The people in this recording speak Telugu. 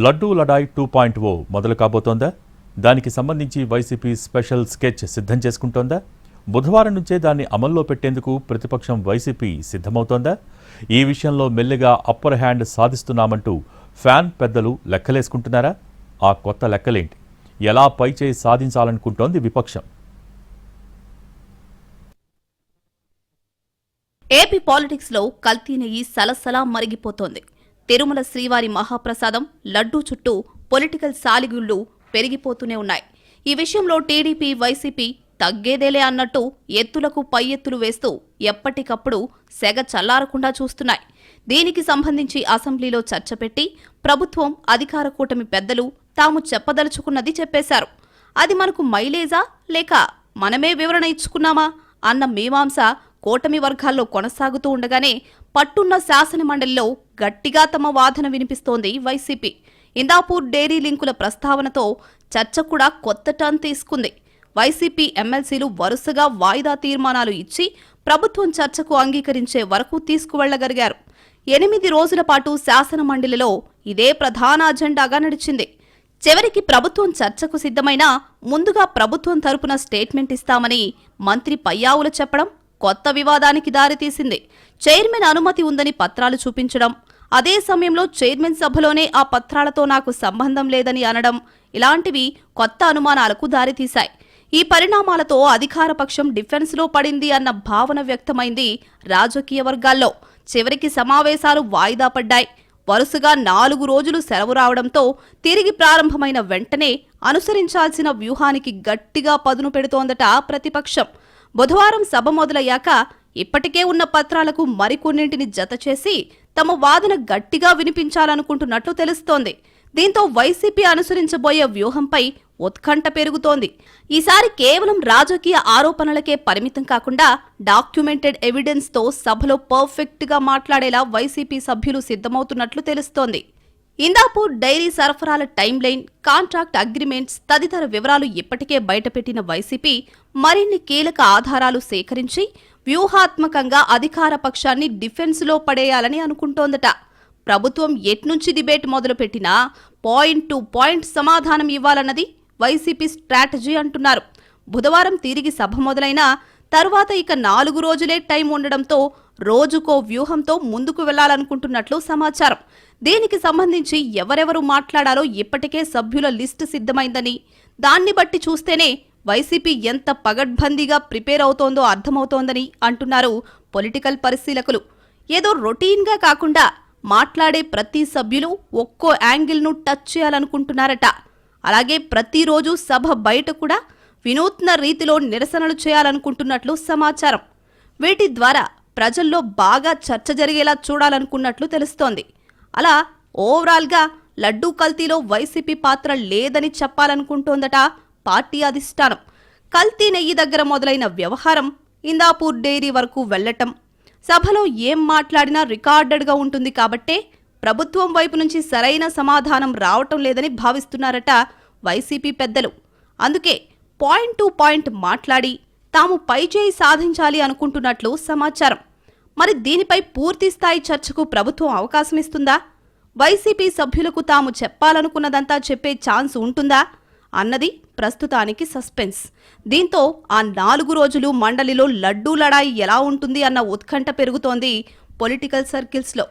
లడ్డూ లడాయ్ 2.0 మొదలు కాబోతోందా? దానికి సంబంధించి వైసీపీ స్పెషల్ స్కెచ్ సిద్ధం చేసుకుంటోందా? బుధవారం నుంచే దాన్ని అమల్లో పెట్టేందుకు ప్రతిపక్షం వైసీపీ సిద్ధమవుతోందా? ఈ విషయంలో మెల్లిగా అప్పర్ హ్యాండ్ సాధిస్తున్నామంటూ ఫ్యాన్ పెద్దలు లెక్కలేసుకుంటున్నారా? ఆ కొత్త లెక్కలేంటి? ఎలా పైచేయి సాధించాలనుకుంటోంది విపక్షం? ఏపీ పాలిటిక్స్ లో కల్తీ నెయ్యి సలసలా మరిగిపోతోంది. తిరుమల శ్రీవారి మహాప్రసాదం లడ్డూ చుట్టూ పొలిటికల్ సాలిగుళ్లు పెరిగిపోతూనే ఉన్నాయి. ఈ విషయంలో టీడీపీ, వైసీపీ తగ్గేదేలే అన్నట్టు ఎత్తులకు పై ఎత్తులు వేస్తూ ఎప్పటికప్పుడు సెగ చల్లారకుండా చూస్తున్నాయి. దీనికి సంబంధించి అసెంబ్లీలో చర్చ పెట్టి ప్రభుత్వం, అధికార కూటమి పెద్దలు తాము చెప్పదలుచుకున్నది చెప్పేశారు. అది మనకు మైలేజా లేక మనమే వివరణ ఇచ్చుకున్నామా అన్న మీమాంస కూటమి వర్గాల్లో కొనసాగుతూ ఉండగానే పట్టున్న శాసనమండలిలో గట్టిగా తమ వాదన వినిపిస్తోంది వైసీపీ. ఇందాపూర్ డైరీ లింకుల ప్రస్తావనతో చర్చ కూడా కొత్త టర్న్ తీసుకుంది. వైసీపీ ఎమ్మెల్సీలు వరుసగా వాయిదా తీర్మానాలు ఇచ్చి ప్రభుత్వం చర్చకు అంగీకరించే వరకు తీసుకువెళ్లగలిగారు. 8 రోజుల పాటు శాసనమండలిలో ఇదే ప్రధాన అజెండాగా నడిచింది. చివరికి ప్రభుత్వం చర్చకు సిద్ధమైనా ముందుగా ప్రభుత్వం తరపున స్టేట్మెంట్ ఇస్తామని మంత్రి పయ్యావులు చెప్పడం కొత్త వివాదానికి దారితీసింది. చైర్మన్ అనుమతి ఉందని పత్రాలు చూపించడం, అదే సమయంలో చైర్మన్ సభలోనే ఆ పత్రాలతో నాకు సంబంధం లేదని అనడం, ఇలాంటివి కొత్త అనుమానాలకు దారితీశాయి. ఈ పరిణామాలతో అధికార పక్షం డిఫెన్స్లో పడింది అన్న భావన వ్యక్తమైంది రాజకీయ వర్గాల్లో. చివరికి సమావేశాలు వాయిదా పడ్డాయి. వరుసగా 4 రోజులు సెలవు రావడంతో తిరిగి ప్రారంభమైన వెంటనే అనుసరించాల్సిన వ్యూహానికి గట్టిగా పదును పెడుతోందట ప్రతిపక్షం. బుధవారం సభ మొదలయ్యాక ఇప్పటికే ఉన్న పత్రాలకు మరికొన్నింటిని జతచేసి తమ వాదన గట్టిగా వినిపించాలనుకుంటున్నట్లు తెలుస్తోంది. దీంతో వైసీపీ అనుసరించబోయే వ్యూహంపై ఉత్కంఠ పెరుగుతోంది. ఈసారి కేవలం రాజకీయ ఆరోపణలకే పరిమితం కాకుండా డాక్యుమెంటెడ్ ఎవిడెన్స్ తో సభలో పర్ఫెక్ట్ గా మాట్లాడేలా వైసీపీ సభ్యులు సిద్ధమవుతున్నట్లు తెలుస్తోంది. ఇందాపూర్ డైరీ సరఫరాల టైం లైన్, కాంట్రాక్ట్ అగ్రిమెంట్స్ తదితర వివరాలు ఇప్పటికే బయటపెట్టిన వైసీపీ మరిన్ని కీలక ఆధారాలు సేకరించి వ్యూహాత్మకంగా అధికార పక్షాన్ని డిఫెన్స్లో పడేయాలని అనుకుంటోందట. ప్రభుత్వం ఎట్నుంచి డిబేట్ మొదలుపెట్టినా పాయింట్ టు పాయింట్ సమాధానం ఇవ్వాలన్నది వైసీపీ స్ట్రాటజీ అంటున్నారు. బుధవారం తిరిగి సభ మొదలైనా తరువాత ఇక 4 రోజులే టైం ఉండడంతో రోజుకో వ్యూహంతో ముందుకు వెళ్లాలనుకుంటున్నట్లు సమాచారం. దీనికి సంబంధించి ఎవరెవరు మాట్లాడాలో ఇప్పటికే సభ్యుల లిస్టు సిద్ధమైందని, దాన్ని బట్టి చూస్తేనే వైసీపీ ఎంత పగడ్బందీగా ప్రిపేర్ అవుతోందో అర్థమవుతోందని అంటున్నారు పొలిటికల్ పరిశీలకులు. ఏదో రొటీన్గా కాకుండా మాట్లాడే ప్రతి సభ్యులు ఒక్కో యాంగిల్ను టచ్ చేయాలనుకుంటున్నారట. అలాగే ప్రతిరోజు సభ బయట కూడా వినూత్న రీతిలో నిరసనలు చేయాలనుకుంటున్నట్లు సమాచారం. వీటి ద్వారా ప్రజల్లో బాగా చర్చ జరిగేలా చూడాలనుకున్నట్లు తెలుస్తోంది. అలా ఓవరాల్గా లడ్డూ కల్తీలో వైసీపీ పాత్ర లేదని చెప్పాలనుకుంటోందట పార్టీ అధిష్టానం. కల్తీ నెయ్యి దగ్గర మొదలైన వ్యవహారం ఇందాపూర్ డైరీ వరకు వెళ్లటం, సభలో ఏం మాట్లాడినా రికార్డెడ్గా ఉంటుంది కాబట్టే ప్రభుత్వం వైపు నుంచి సరైన సమాధానం రావటం లేదని భావిస్తున్నారట వైసీపీ పెద్దలు. అందుకే పాయింట్ టు పాయింట్ మాట్లాడి తాము పైచేయి సాధించాలి అనుకుంటున్నట్లు సమాచారం. మరి దీనిపై పూర్తి స్థాయి చర్చకు ప్రభుత్వం అవకాశం ఇస్తుందా? వైసీపీ సభ్యులకు తాము చెప్పాలనుకున్నదంతా చెప్పే ఛాన్స్ ఉంటుందా అన్నది ప్రస్తుతానికి సస్పెన్స్. దీంతో ఆ 4 రోజులు మండలిలో లడ్డూ లడాయి ఎలా ఉంటుంది అన్న ఉత్కంఠ పెరుగుతోంది పొలిటికల్ సర్కిల్స్లో.